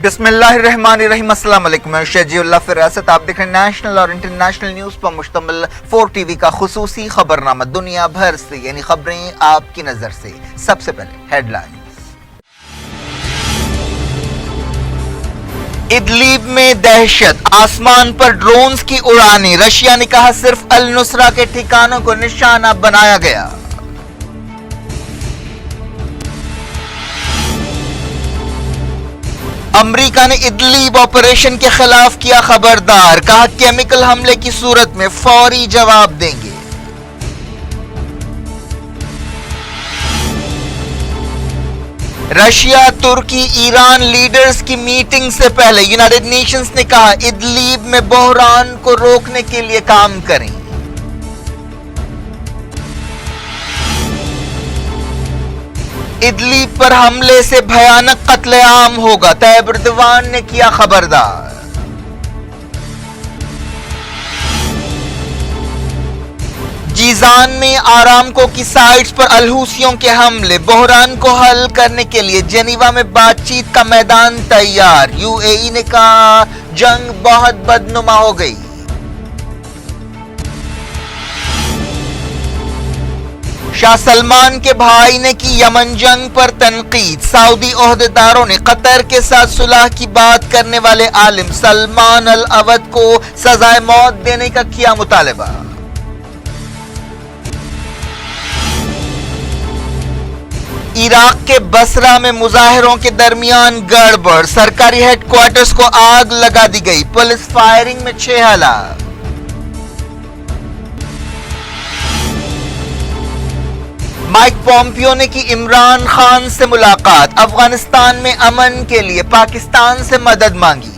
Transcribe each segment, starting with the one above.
بسم اللہ الرحمن الرحیم۔ السلام علیکم، میں شہجی اللہ فراست۔ آپ دیکھ رہے ہیں نیشنل اور انٹرنیشنل نیوز پر مشتمل 4 ٹی وی کا خصوصی خبرنامہ دنیا بھر سے، یعنی خبریں آپ کی نظر سے۔ سب سے پہلے ہیڈ لائنز۔ ادلیب میں دہشت، آسمان پر ڈرونز کی اڑانیں، رشیا نے کہا صرف النصرہ کے ٹھکانوں کو نشانہ بنایا گیا۔ امریکہ نے ادلیب آپریشن کے خلاف کیا خبردار، کہا کیمیکل حملے کی صورت میں فوری جواب دیں گے۔ رشیا ترکی ایران لیڈرز کی میٹنگ سے پہلے یونائیٹڈ نیشنز نے کہا ادلیب میں بحران کو روکنے کے لیے کام کریں۔ ادلیب پر حملے سے بھیانک قتل عام ہوگا، طیب اردوان نے کیا خبردار۔ جیزان میں آرامکو کی سائٹس پر الحوثیوں کے حملے، بحران کو حل کرنے کے لیے جنیوا میں بات چیت کا میدان تیار، یو اے ای نے کہا جنگ بہت بدنما ہو گئی۔ شاہ سلمان کے بھائی نے کی یمن جنگ پر تنقید، سعودی عہدیداروں نے قطر کے ساتھ صلح کی بات کرنے والے عالم سلمان الاود کو سزائے موت دینے کا کیا مطالبہ۔ عراق کے بصرہ میں مظاہروں کے درمیان گڑبڑ، سرکاری ہیڈ کوارٹرز کو آگ لگا دی گئی، پولیس فائرنگ میں 6 ہلاک۔ مائک پومپیو نے کی عمران خان سے ملاقات، افغانستان میں امن کے لیے پاکستان سے مدد مانگی۔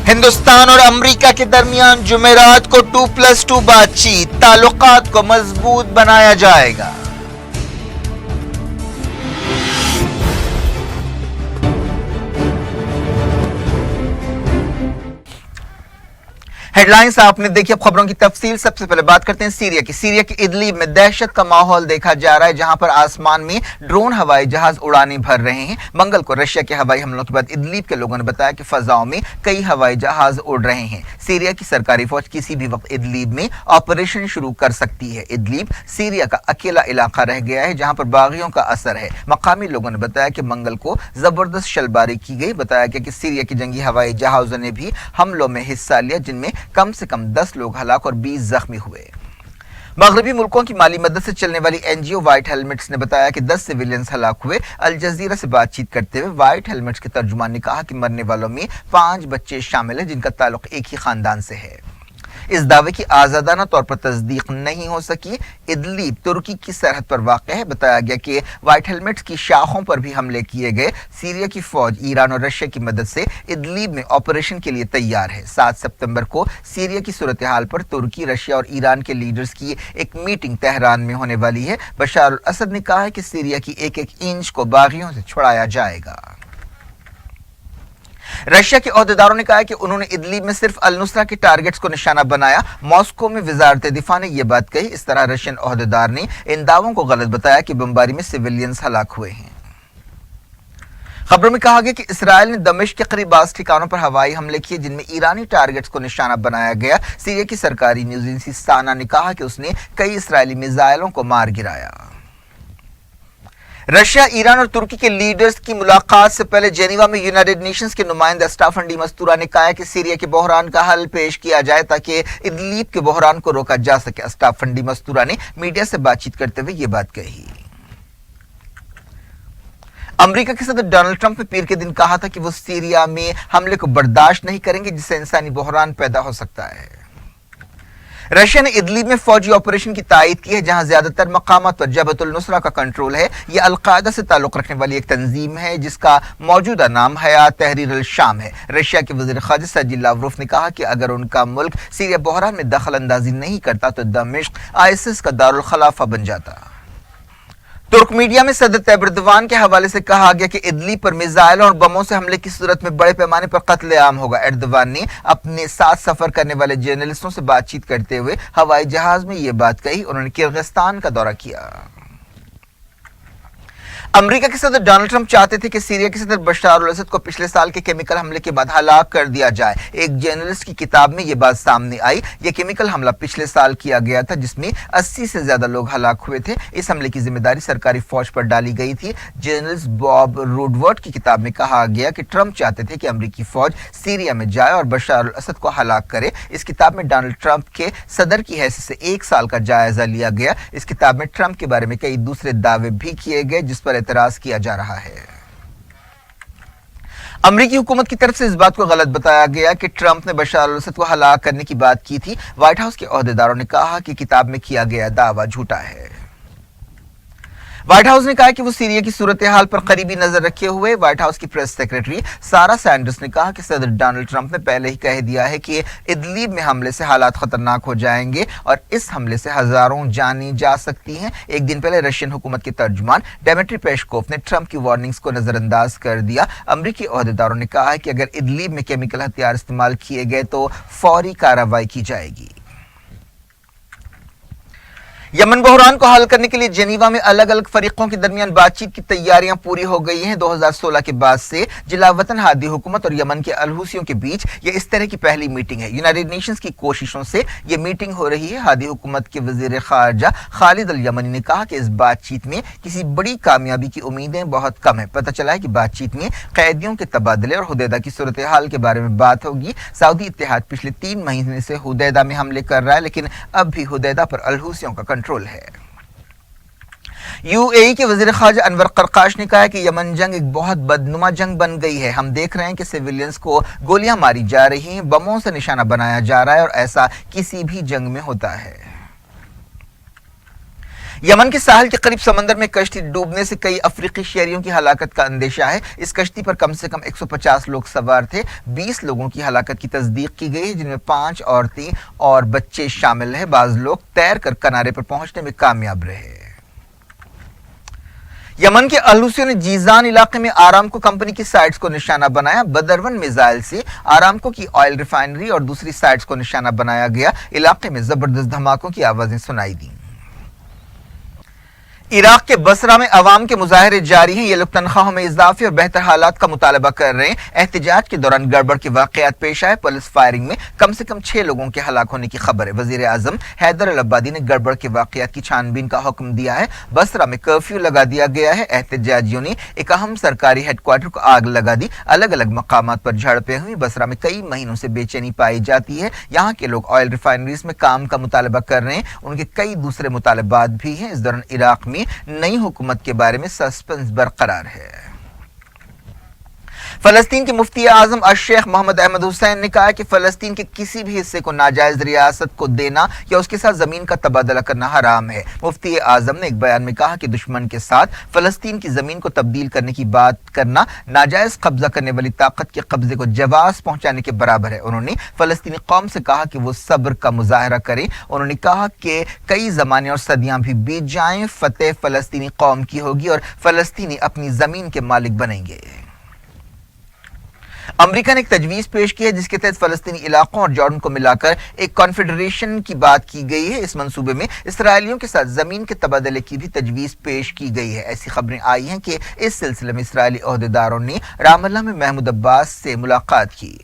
ہندوستان اور امریکہ کے درمیان جمعرات کو 2+2 بات چیت، تعلقات کو مضبوط بنایا جائے گا۔ ہیڈ لائنز آپ نے دیکھی، اب خبروں کی تفصیل۔ سب سے پہلے بات کرتے ہیں سیریا کی۔ سیریا کے ادلیب میں دہشت کا ماحول دیکھا جا رہا ہے، جہاں پر آسمان میں ڈرون ہوائی جہاز اڑانیں بھر رہے ہیں۔ منگل کو رشیا کے ہوائی حملوں کے بعد ادلیب کے لوگوں نے بتایا کہ فضاؤں میں کئی ہوائی جہاز اڑ رہے ہیں۔ سیریا کی سرکاری فوج کسی بھی وقت ادلیب میں آپریشن شروع کر سکتی ہے۔ ادلیب سیریا کا اکیلا علاقہ رہ گیا ہے جہاں پر باغیوں کا اثر ہے۔ مقامی لوگوں نے بتایا کہ منگل کو زبردست شلباری کی گئی۔ بتایا گیا کہ سیریا کی جنگی ہوائی جہازوں نے بھی حملوں میں حصہ لیا، جن میں کم سے کم 10 لوگ ہلاک اور 20 زخمی ہوئے۔ مغربی ملکوں کی مالی مدد سے چلنے والی این جی او وائٹ ہیلمٹس نے بتایا کہ 10 سویلینز ہلاک ہوئے۔ الجزیرہ سے بات چیت کرتے ہوئے وائٹ ہیلمٹس کے ترجمان نے کہا کہ مرنے والوں میں 5 بچے شامل ہیں، جن کا تعلق ایک ہی خاندان سے ہے۔ اس دعوے کی آزادانہ طور پر تصدیق نہیں ہو سکی۔ ادلیب ترکی کی سرحد پر واقع ہے۔ بتایا گیا کہ وائٹ ہیلمٹس کی شاخوں پر بھی حملے کیے گئے۔ سیریا کی فوج ایران اور رشیا کی مدد سے ادلیب میں آپریشن کے لیے تیار ہے۔ 7 ستمبر کو سیریا کی صورتحال پر ترکی، رشیا اور ایران کے لیڈرز کی ایک میٹنگ تہران میں ہونے والی ہے۔ بشار الاسد نے کہا ہے کہ سیریا کی ایک ایک انچ کو باغیوں سے چھڑایا جائے گا۔ رشیا کے عہدیداروں نے کہا کہ انہوں نے ادلیب میں صرف النصرہ کے ٹارگٹس کو نشانہ بنایا۔ ماسکو میں وزارت دفاع نے یہ بات کہی۔ اس طرح رشین عہدیدار نے ان دعووں کو غلط بتایا کہ بمباری میں سویلینز ہلاک ہوئے ہیں۔ خبروں میں کہا گیا کہ اسرائیل نے دمشق کے قریب بعض ٹھکانوں پر ہوائی حملے کیے، جن میں ایرانی ٹارگٹس کو نشانہ بنایا گیا۔ سیریا کی سرکاری نیوز ایجنسی سانا نے کہا کہ اس نے کئی اسرائیلی میزائلوں کو مار گرایا۔ رشیا، ایران اور ترکی کے لیڈرز کی ملاقات سے پہلے جنیوا میں یونائیٹڈ نیشنز کے نمائندہ اسٹافن ڈی مستورا نے کہا کہ سیریا کے بحران کا حل پیش کیا جائے تاکہ ادلیب کے بحران کو روکا جا سکے۔ اسٹافن ڈی مستورا نے میڈیا سے بات چیت کرتے ہوئے یہ بات کہی۔ امریکہ کے صدر ڈونلڈ ٹرمپ نے پیر کے دن کہا تھا کہ وہ سیریا میں حملے کو برداشت نہیں کریں گے، جس سے انسانی بحران پیدا ہو سکتا ہے۔ رشیا نے ادلیب میں فوجی آپریشن کی تائید کی ہے، جہاں زیادہ تر مقامات پر جبہت النصرہ کا کنٹرول ہے۔ یہ القاعدہ سے تعلق رکھنے والی ایک تنظیم ہے جس کا موجودہ نام حیات تحریر الشام ہے۔ رشیا کے وزیر خارجہ سرجی لاوروف نے کہا کہ اگر ان کا ملک سیریا بحران میں دخل اندازی نہیں کرتا تو دمشق ISIS کا دارالخلافہ بن جاتا۔ ترک میڈیا میں صدر طیب اردوان کے حوالے سے کہا گیا کہ ادلیب پر میزائلوں اور بموں سے حملے کی صورت میں بڑے پیمانے پر قتل عام ہوگا۔ اردوان نے اپنے ساتھ سفر کرنے والے جرنلسٹوں سے بات چیت کرتے ہوئے ہوائی جہاز میں یہ بات کہی۔ انہوں نے کرغزستان کا دورہ کیا۔ अमेरिका के सदर डोनाल्ड ट्रंप चाहते थे कि सीरिया के सदर बशर अल असद को पिछले साल के केमिकल हमले के बाद हलाक कर दिया जाए। एक जर्नलिस्ट की किताब में यह बात सामने आई। यह केमिकल हमला पिछले साल किया गया था जिसमें 80 से ज्यादा लोग हलाक हुए थे। इस हमले की जिम्मेदारी सरकारी फौज पर डाली गई थी। जर्नलिस्ट बॉब वुडवर्ड की किताब में कहा गया कि ट्रंप चाहते थे कि अमेरिकी फौज सीरिया में जाए और बशर अल असद को हलाक करे। इस किताब में डोनाल्ड ट्रंप के सदर की हैसियत से एक साल का जायजा लिया गया। इस किताब में ट्रंप के बारे में कई दूसरे दावे भी किए गए जिस पर एतराज किया जा रहा है। अमरीकी हुकूमत की तरफ से इस बात को गलत बताया गया कि ट्रंप ने बशर अल असद को हलाक करने की बात की थी। व्हाइट हाउस के ओहदेदारों ने कहा कि किताब में किया गया दावा झूठा है। व्हाइट हाउस ने कहा कि वो सीरिया की सूरत हाल पर करीबी नजर रखे हुए। व्हाइट हाउस की प्रेस सेक्रेटरी सारा सैंडर्स ने कहा कि सदर डोनाल्ड ट्रंप ने पहले ही कह दिया है कि इदलिब में हमले से हालात खतरनाक हो जाएंगे और इस हमले से हजारों जानें जा सकती हैं। एक दिन पहले रशियन हुकूमत के तर्जुमान डेमिट्री पेस्कोव ने ट्रंप की वार्निंग्स को नजरअंदाज कर दिया। अमरीकी ओहदेदारों ने कहा है कि अगर इदलिब में केमिकल हथियार इस्तेमाल किए गए तो फौरी कार्रवाई की जाएगी। यमन बहरान को हल करने के लिए जेनीवा में अलग अलग फरीकों के दरमियान बातचीत की तैयारियां पूरी हो गई हैं। 2016 के बाद से जिलावतन हादी हुकूमत और यमन के अलहूसियों के बीच ये इस तरह की पहली मीटिंग है। यूनाइटेड नेशंस की कोशिशों से ये मीटिंग हो रही है। हादी हुकूमत के वजीर खारजा खालिद अल यमनी ने कहा कि इस बातचीत में किसी बड़ी कामयाबी की उम्मीदें बहुत कम है। पता चला है कि बातचीत में कैदियों के तबादले और हुदैदा की सूरत हाल के बारे में बात होगी। सऊदी इत्तेहाद पिछले 3 महीने से हुदैदा में हमले कर रहा है, लेकिन अब भी हुदैदा पर अलहूसियों का कंट्रोल है। यूएई के वजीर खारजा अनवर करकाश ने कहा है कि यमन जंग एक बहुत बदनुमा जंग बन गई है। हम देख रहे हैं कि सिविलियंस को गोलियां मारी जा रही हैं, बमों से निशाना बनाया जा रहा है और ऐसा किसी भी जंग में होता है। यमन के साहल के करीब समंदर में कश्ती डूबने से कई अफ्रीकी शहरियों की हलाकत का अंदेशा है। इस कश्ती पर कम से कम 150 लोग सवार थे। 20 लोगों की हलाकत की तस्दीक की गई है, जिनमें 5 औरतें और बच्चे शामिल हैं। बाज लोग तैर कर किनारे पर पहुंचने में कामयाब रहे। यमन के अलहूसियों ने जीजान इलाके में आरामको कंपनी की साइट्स को निशाना बनाया। बदरवन मिसाइल से आरामको की ऑयल रिफाइनरी और दूसरी साइट्स को निशाना बनाया गया। इलाके में जबरदस्त धमाकों की आवाजें सुनाई दी। इराक के बसरा में अवाम के मुजाहरे जारी हैं। ये लोग तनख्वाहों में इजाफे और बेहतर हालात का मुतालबा कर रहे हैं। एहतजाज के दौरान गड़बड़ के वाकयात पेश आए। पुलिस फायरिंग में कम से कम 6 लोगों के हलाक होने की खबर है। वजीर आजम हैदर अल अब्बादी ने गड़बड़ के वाकयात की छानबीन का हुक्म दिया है। बसरा में कर्फ्यू लगा दिया गया है। एहतजाजियों ने एक अहम सरकारी हेडक्वार्टर को आग लगा दी। अलग अलग मकामात पर झड़पें हुई। बसरा में कई महीनों से बेचैनी पाई जाती है। यहाँ के लोग ऑयल रिफाइनरीज में काम का मुतालबा कर रहे हैं। उनके कई दूसरे मुतालबात भी हैं। इस दौरान इराक में नई हुकूमत के बारे में सस्पेंस बरकरार है। फलस्तीन के मुफ्ती आजम शेख मोहम्मद अहमद हुसैन ने कहा कि फलस्तीन के किसी भी हिस्से को नाजायज रियासत को देना या उसके साथ जमीन का तबादला करना हराम है। मुफ्ती आजम ने एक बयान में कहा कि दुश्मन के साथ फलस्तीन की जमीन को तब्दील करने की बात करना नाजायज कब्जा करने वाली ताकत के कब्जे को जवाब पहुंचाने के बराबर है। उन्होंने फलस्तीनी कौम से कहा कि वो सब्र का मुजाहरा करें। उन्होंने कहा कि कई जमाने और सदियां भी बीत जाएं, फतेह फलस्तीनी कौम की होगी और फलस्तीनी अपनी जमीन के मालिक बनेंगे। अमेरिका ने एक तजवीज पेश की है जिसके तहत फलस्तीनी इलाकों और जॉर्डन को मिलाकर एक कॉन्फेडरेशन की बात की गई है। इस मंसूबे में इसराइलियों के साथ जमीन के तबादले की भी तजवीज पेश की गई है। ऐसी खबरें आई हैं कि इस सिलसिले में इसराइली ओहदेदारों ने रामल्ला में महमूद अब्बास से मुलाकात की।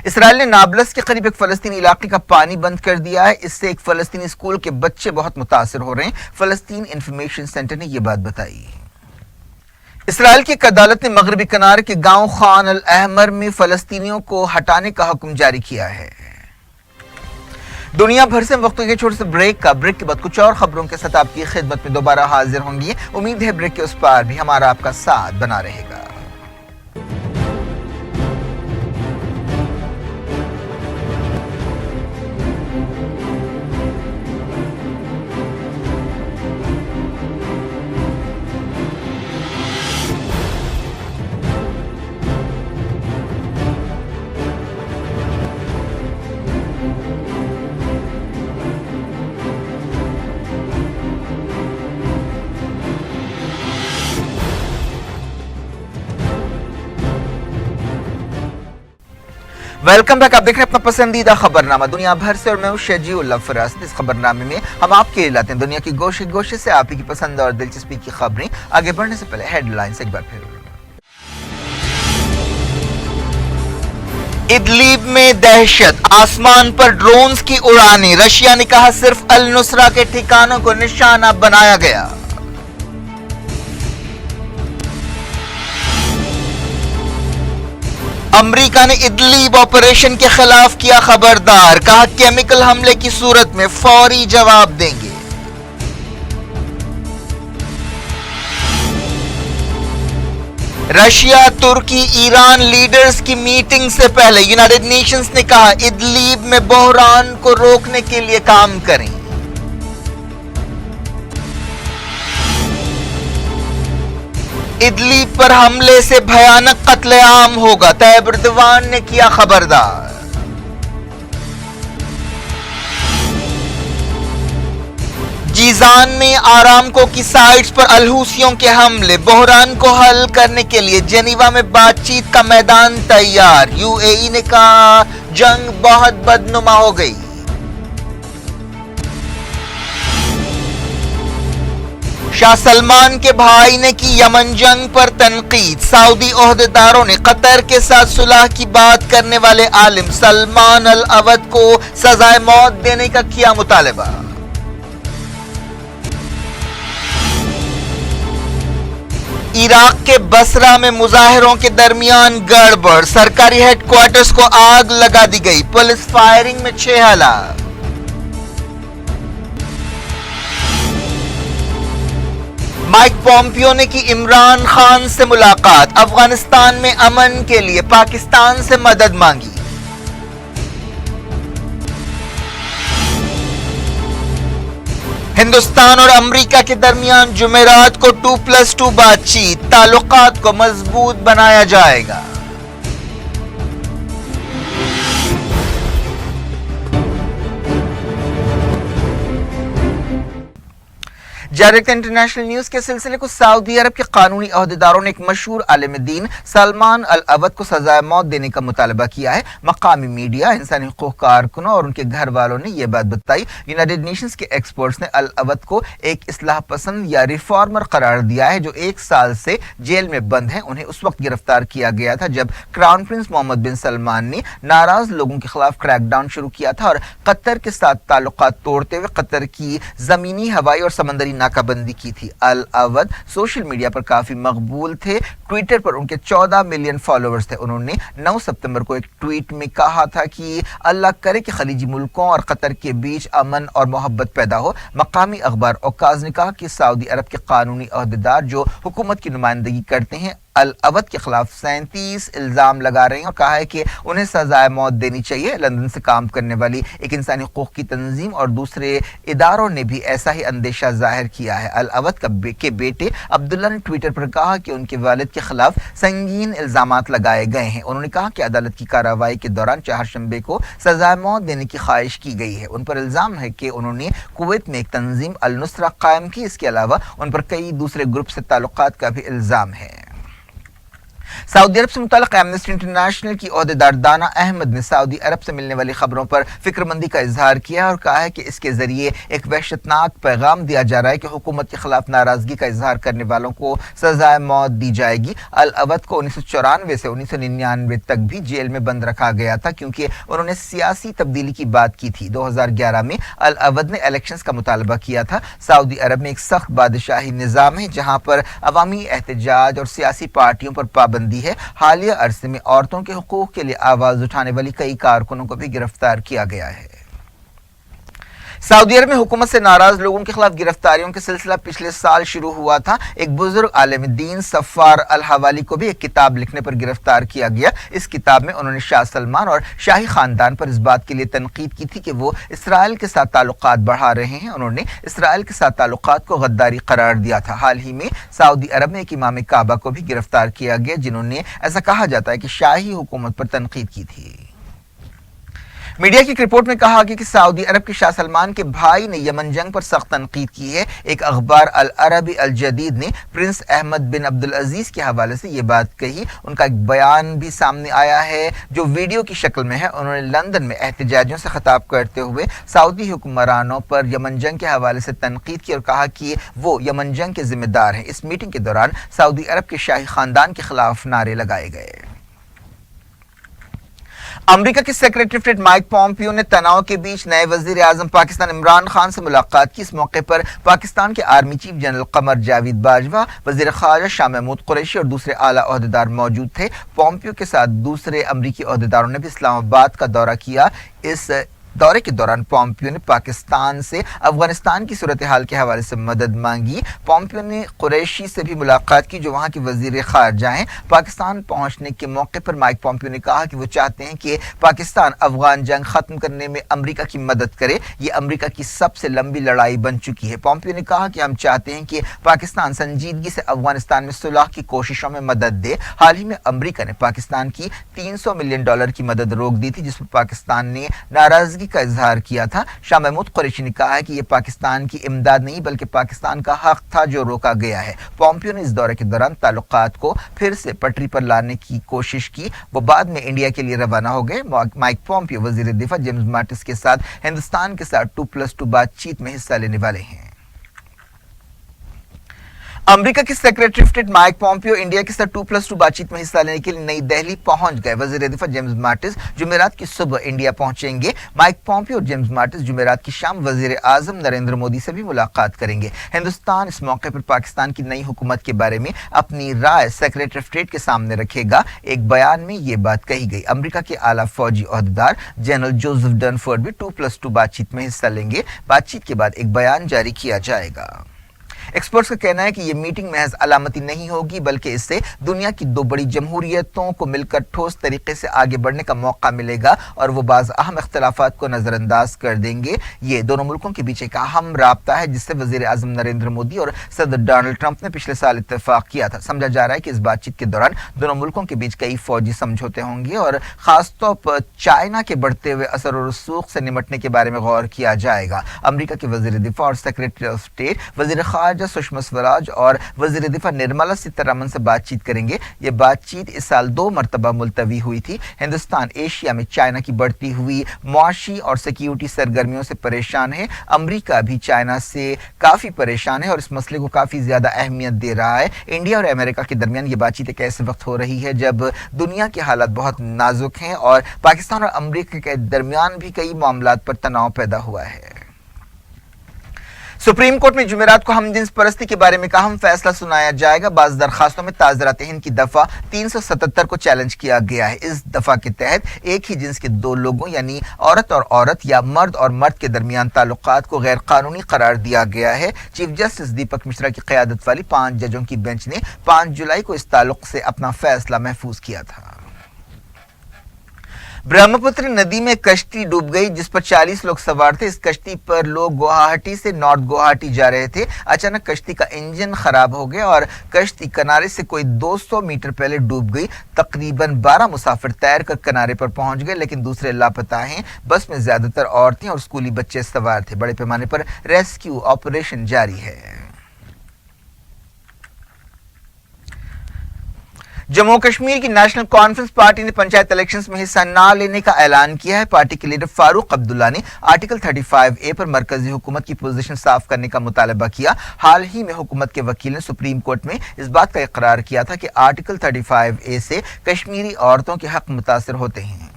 इसराइल ने नाबलस के करीब एक फलस्तीनी इलाके का पानी बंद कर दिया है। इससे एक फलस्तीनी स्कूल के बच्चे बहुत मुतासिर हो रहे हैं। फलस्तीन इंफॉर्मेशन सेंटर ने यह बात बताई। इसराइल की एक अदालत ने मगरबी किनारे के गांव खान अल अहमर में फलस्तीनियों को हटाने का हुक्म जारी किया है। दुनिया भर से वक्त के छोटे से ब्रेक के बाद कुछ और खबरों के साथ आपकी खिदमत में दोबारा हाजिर होंगी। उम्मीद है ब्रेक के उस पार भी हमारा आपका साथ बना रहेगा। Welcome back. आप देख रहे हैं अपना पसंदीदा खबरनामा दुनिया भर से और मैं हूं शजीउल्लाह फराज। इस खबरनामे में हम आपके लिए लाते हैं दुनिया की गोशे गोशे से आप ही की पसंद और दिलचस्पी की खबरें। आगे बढ़ने से पहले हेडलाइंस एक बार फिर। इदलीब में दहशत, आसमान पर ड्रोन्स की उड़ानें। रशिया ने कहा सिर्फ अल नुसरा के ठिकानों को निशाना बनाया गया। अमेरिका ने इदलीब ऑपरेशन के खिलाफ किया खबरदार, कहा केमिकल हमले की सूरत में फौरी जवाब देंगे। रशिया, तुर्की, ईरान लीडर्स की मीटिंग से पहले यूनाइटेड नेशंस ने कहा इदलीब में बहरान को रोकने के लिए काम करें। इदलीब पर हमले से भयानक कत्लेआम होगा, तैयब एर्दोगान ने किया खबरदार। जीजान में आरामको की साइट्स पर अलहूसियों के हमले, बहरान को हल करने के लिए जेनीवा में बातचीत का मैदान तैयार। यूएई ने कहा जंग बहुत बदनुमा हो गई। शाह सलमान के भाई ने की यमन जंग पर तनकीद, सऊदी ओहदेदारों ने कतर के साथ सुलह की बात करने वाले आलिम सलमान अल अवद को सजाए मौत देने का किया मुतालबा। इराक के बसरा में मुजाहिरों के दरमियान गड़बड़, सरकारी हेडक्वार्टर्स को आग लगा दी गई, पुलिस फायरिंग में 6 हलाक। माइक पॉम्पियो ने की इमरान खान से मुलाकात, अफगानिस्तान में अमन के लिए पाकिस्तान से मदद मांगी। हिंदुस्तान और अमेरिका के दरमियान जुमेरात को 2+2 बातचीत, ताल्लुकात को मजबूत बनाया जाएगा। डायरेक्ट इंटरनेशनल न्यूज के सिलसिले को सऊदी अरब के कानूनी अहदेदारों ने एक मशहूर आलिम दीन सलमान अल अवद को सजाए मौत देने का मुतालबा किया है। मकामी मीडिया, इंसानी हुकूक कारकुनों और उनके घर वालों ने यह बात बताई। यूनाइटेड नेशंस के एक्सपर्ट्स ने अल अवद को एक इस्लाह पसंद या रिफॉर्मर करार दिया है जो 1 साल से जेल में बंद है। उन्हें उस वक्त गिरफ्तार किया गया था जब क्राउन प्रिंस मोहम्मद बिन सलमान ने नाराज लोगों के खिलाफ क्रैकडाउन शुरू किया था और कतर के साथ ताल्लुकात तोड़ते हुए कतर की जमीनी, हवाई और समंदरी नाकाबंदी की थी। अल अवद सोशल मीडिया पर काफी मकबूल थे। ट्विटर पर उनके 14 मिलियन फॉलोअर्स थे। उन्होंने 9 सितंबर को एक ट्वीट में कहा था कि अल्लाह करे कि खलीजी मुल्कों और कतर के बीच अमन और मोहब्बत पैदा हो। मकामी अखबार औकाज ने कहा कि सऊदी अरब के कानूनी अहदेदार जो हुकूमत की नुमाइंदगी करते हैं अल अवद के खिलाफ 37 इल्जाम लगा रहे हैं और कहा है कि उन्हें सजाए मौत देनी चाहिए। लंदन से काम करने वाली एक इंसानी हुकूक की तंजीम और दूसरे इदारों ने भी ऐसा ही अंदेशा जाहिर किया है। अल अवद के बेटे अब्दुल्ला ने ट्विटर पर कहा कि उनके वालिद के खिलाफ संगीन इल्जामात लगाए गए हैं। उन्होंने कहा कि अदालत की कार्रवाई के दौरान चारशंबे को सजाए मौत देने की ख्वाहिश की गई है। उन पर इल्जाम है कि उन्होंने कुवैत में एक तंजीम अल नुसरा कायम की। इसके अलावा उन पर कई दूसरे ग्रुप से ताल्लुकात का भी इल्जाम है। सऊदी अरब से मुताल्लिक़ एमनेस्टी इंटरनेशनल की ओहदेदार दाना अहमद ने सऊदी अरब से मिलने वाली खबरों पर फिक्रमंदी का इजहार किया और कहा है कि इसके जरिए एक वहशतनाक पैगाम दिया जा रहा है कि हुकूमत के खिलाफ नाराजगी का इजहार करने वालों को सजाए मौत दी जाएगी। अल अवद को 1994 से 1999 तक भी जेल में बंद रखा गया था क्योंकि उन्होंने सियासी तब्दीली की बात की थी। 2011 में अल अवद ने इलेक्शंस का मुतालबा किया था। सऊदी अरब में एक सख्त बादशाही निज़ाम है जहां पर अवामी एहतजाज और सियासी पार्टियों पर पाबंदी है। हालिया अरसे में औरतों के हुकूक के लिए आवाज उठाने वाली कई कारकुनों को भी गिरफ्तार किया गया है। सऊदी अरब में हुकूमत से नाराज लोगों के खिलाफ गिरफ्तारियों का सिलसिला पिछले साल शुरू हुआ था। एक बुजुर्ग आलिम दीन सफ़ार अल हवाली को भी एक किताब लिखने पर गिरफ्तार किया गया। इस किताब में उन्होंने शाह सलमान और शाही खानदान पर इस बात के लिए तनकीद की थी कि वो इसराइल के साथ ताल्लुकात बढ़ा रहे हैं। उन्होंने इसराइल के साथ ताल्लुकात को गद्दारी करार दिया था। हाल ही में सऊदी अरब में एक इमाम काबा को भी गिरफ्तार किया गया जिन्होंने, ऐसा कहा जाता है कि शाही हुकूमत पर तनकीद की थी। मीडिया की एक रिपोर्ट में कहा गया कि सऊदी अरब के शाह सलमान के भाई ने यमन जंग पर सख्त तनकीद की है। एक अखबार अल अरबी अल जदीद ने प्रिंस अहमद बिन अब्दुल अजीज के हवाले से ये बात कही। उनका एक बयान भी सामने आया है जो वीडियो की शक्ल में है। उन्होंने लंदन में एहतजाजियों से खिताब करते हुए सऊदी हुक्मरानों पर यमन जंग के हवाले से तनकीद की और कहा कि वो यमन जंग के जिम्मेदार हैं। इस मीटिंग के दौरान सऊदी अरब के शाही खानदान के खिलाफ नारे लगाए गए। अमेरिका के सेक्रेटरी स्टेट माइक पॉम्पियो ने तनाव के बीच नए वजीर आजम पाकिस्तान इमरान खान से मुलाकात की। इस मौके पर पाकिस्तान के army chief general Qamar Javed Bajwa, वजीर खारजा शाह महमूद कुरैशी और दूसरे आला ओहदेदार मौजूद थे। पॉम्पियो के साथ दूसरे अमरीकी ओहदेदारों ने भी इस्लामाबाद का दौरा किया। इस दौरे के दौरान पॉम्पियो ने पाकिस्तान से अफगानिस्तान की सूरत हाल के हवाले से मदद मांगी। पॉम्पियो ने कुरैशी से भी मुलाकात की जो वहां के वजीर खारजा हैं। पाकिस्तान पहुंचने के मौके पर माइक पॉम्पियो ने कहा कि वो चाहते हैं कि पाकिस्तान अफगान जंग खत्म करने में अमेरिका की मदद करे। ये अमेरिका की सबसे लंबी लड़ाई बन चुकी है। पॉम्पियो ने कहा कि हम चाहते हैं कि पाकिस्तान संजीदगी से अफगानिस्तान में सुलह की कोशिशों में मदद दे। हाल ही में अमेरिका ने पाकिस्तान की $300 मिलियन की मदद रोक दी थी जिस पर पाकिस्तान ने नाराजगी का इजहार किया था। शाह महमूद कुरैशी ने कहा है कि यह पाकिस्तान की इमदाद नहीं बल्कि पाकिस्तान का हक था जो रोका गया है। पॉम्पियो ने इस दौरे के दौरान ताल्लुकात को फिर से पटरी पर लाने की कोशिश की। वो बाद में इंडिया के लिए रवाना हो गए। माइक पॉम्पियो वजीर दिफा जेम्स माटिस के साथ हिंदुस्तान के साथ 2+2 बातचीत में हिस्सा लेने वाले हैं। अमेरिका के secretary state Mike Pompeo India के साथ 2+2 बातचीत में हिस्सा लेने के लिए नई दिल्ली पहुंच गए। वजीर दिफा जेम्स माटिस जुमेरात की सुबह इंडिया पहुंचेंगे। माइक पॉम्पियो और जेम्स माटिस जुमेरात की शाम वजीर आजम नरेंद्र मोदी से भी मुलाकात करेंगे। हिंदुस्तान इस मौके पर पाकिस्तान की नई हुकूमत के बारे में अपनी राय सेक्रेटरी स्टेट के सामने रखेगा। एक बयान में ये बात कही गई। अमेरिका के आला फौजी ओहदेदार जनरल जोसेफ डनफोर्ड भी 2+2 बातचीत में हिस्सा लेंगे। बातचीत के बाद एक बयान जारी किया जाएगा। एक्सपर्ट्स का कहना है कि यह मीटिंग महज अलामती नहीं होगी बल्कि इससे दुनिया की दो बड़ी जमहूरियतों को मिलकर ठोस तरीके से आगे बढ़ने का मौका मिलेगा और वो बाज़ अहम इख्तिलाफात को नजरअंदाज कर देंगे। ये दोनों मुल्कों के बीच एक अहम राब्ता है जिससे वजीर आजम नरेंद्र मोदी और सदर डोनाल्ड ट्रंप ने पिछले साल इत्तेफाक किया था। समझा जा रहा है कि इस बातचीत के दौरान दोनों मुल्कों के बीच कई फौजी समझौते होंगे और खासतौर पर चाइना के बढ़ते हुए असर और रसूख से निमटने के बारे में गौर किया जाएगा। अमेरिका के वजीर दिफा और सेक्रेटरी ऑफ स्टेट वजीर खारजा सुषमा स्वराज और वजीर दिफा निर्मला सीतारमण से बातचीत करेंगे। ये बातचीत इस साल 2 मरतबा मुलतवी हुई थी। हिंदुस्तान एशिया में चाइना की बढ़ती हुई मुआशी और सिक्योरिटी सरगर्मियों से परेशान है। अमेरिका भी चाइना से काफी परेशान है और इस मसले को काफी ज्यादा अहमियत दे रहा है। इंडिया और अमेरिका के दरमियान ये बातचीत एक ऐसे वक्त हो रही है जब दुनिया के हालात बहुत नाजुक हैं और पाकिस्तान और अमेरिका के दरमियान भी कई मामलात पर तनाव पैदा हुआ है। सुप्रीम कोर्ट में जुमेरात को हमजिन्स परस्ती के बारे में एक अहम फैसला सुनाया जाएगा। बाज़ दरखास्तों में ताज़रात हिंद की दफा 377 को चैलेंज किया गया है। इस दफा के तहत एक ही जिन्स के दो लोगों यानी औरत और औरत या मर्द और मर्द के दरमियान ताल्लुकात को गैर कानूनी करार दिया गया है। चीफ जस्टिस दीपक मिश्रा की क़यादत वाली 5 जजों की बेंच ने 5 जुलाई को इस ताल्लुक से अपना फैसला महफूज किया था। ब्रह्मपुत्र नदी में कश्ती डूब गई जिस पर 40 लोग सवार थे। इस कश्ती पर लोग गुवाहाटी से नॉर्थ गुवाहाटी जा रहे थे। अचानक कश्ती का इंजन खराब हो गया और कश्ती किनारे से कोई 200 मीटर पहले डूब गई। तकरीबन 12 मुसाफिर तैर कर किनारे पर पहुंच गए लेकिन दूसरे लापता हैं। बस में ज्यादातर औरतें और स्कूली बच्चे सवार थे। बड़े पैमाने पर रेस्क्यू ऑपरेशन जारी है। जम्मू कश्मीर की नेशनल कॉन्फ्रेंस पार्टी ने पंचायत इलेक्शंस में हिस्सा न लेने का ऐलान किया है। पार्टी के लीडर फारूक अब्दुल्ला ने आर्टिकल 35A पर मरकजी हुकूमत की पोजीशन साफ करने का मुतालबा किया। हाल ही में हुकूमत के वकील ने सुप्रीम कोर्ट में इस बात का इकरार किया था कि आर्टिकल 35A से कश्मीरी औरतों के हक मुतासर होते हैं।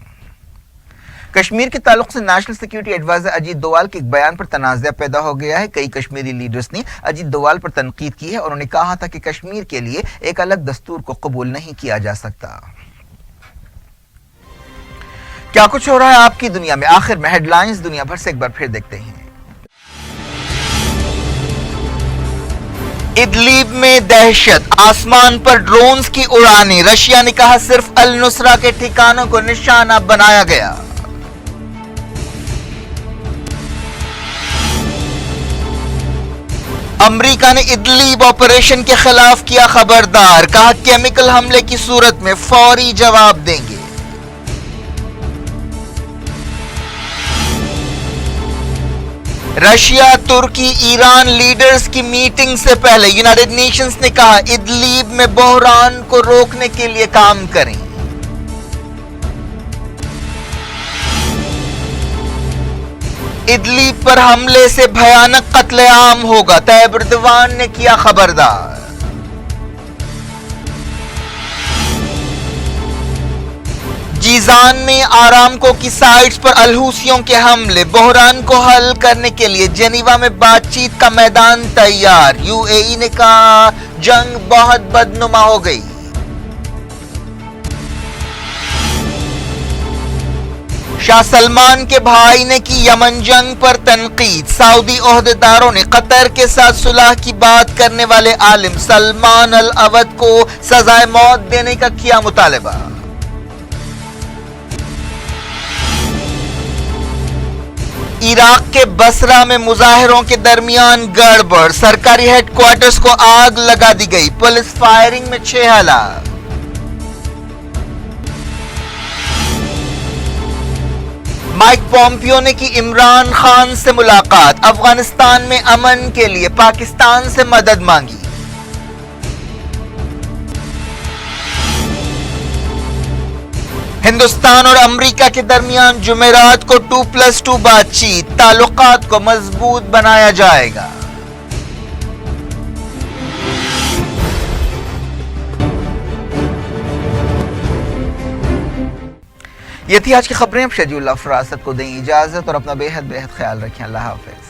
कश्मीर के ताल्लुक से national security adviser Ajit Doval के एक बयान पर तनाज़ा पैदा हो गया है। कई कश्मीरी लीडर्स ने अजीत डोवाल पर तनकीद की है और उन्होंने कहा था कि कश्मीर के लिए एक अलग दस्तूर को कबूल नहीं किया जा सकता। क्या कुछ हो रहा है आपकी दुनिया में, आखिर में हेडलाइंस दुनिया भर से एक बार फिर देखते हैं। इदलिब में दहशत, आसमान पर ड्रोन्स की उड़ानें। रशिया ने कहा सिर्फ अल नुसरा के ठिकानों को निशाना बनाया गया। अमेरिका ने इदलिब ऑपरेशन के खिलाफ किया खबरदार, कहा केमिकल हमले की सूरत में फौरी जवाब देंगे। रशिया तुर्की ईरान लीडर्स की मीटिंग से पहले यूनाइटेड नेशंस ने कहा इदलीब में बहरान को रोकने के लिए काम करें। इदलीब पर हमले से भयानक कत्लेआम होगा, तैयब एर्दोगान ने किया खबरदार। जीजान में आरामको की साइट्स पर अलहूसियों के हमले, बहरान को हल करने के लिए जेनीवा में बातचीत का मैदान तैयार। यूएई ने कहा जंग बहुत बदनुमा हो गई। शाह सलमान के भाई ने की यमन जंग पर तनकीद, सऊदी ओहदेदारों ने कतर के साथ सुलह की बात करने वाले आलिम सलमान अल अवद को सजाए मौत देने का किया मुतालबा। इराक के बसरा में मुजाहिरों के दरमियान गड़बड़, सरकारी हेडक्वार्टर्स को आग लगा दी गई, पुलिस फायरिंग में 6 हलाक। माइक पॉम्पियो ने की इमरान खान से मुलाकात, अफगानिस्तान में अमन के लिए पाकिस्तान से मदद मांगी। हिंदुस्तान और अमेरिका के दरमियान जुमेरात को 2+2 बातचीत, ताल्लुकात को मजबूत बनाया जाएगा। ये थी आज की खबरें। अब शजीउल्लाह फरासत को दें इजाजत और अपना बेहद ख्याल रखें। अल्लाह हाफिज।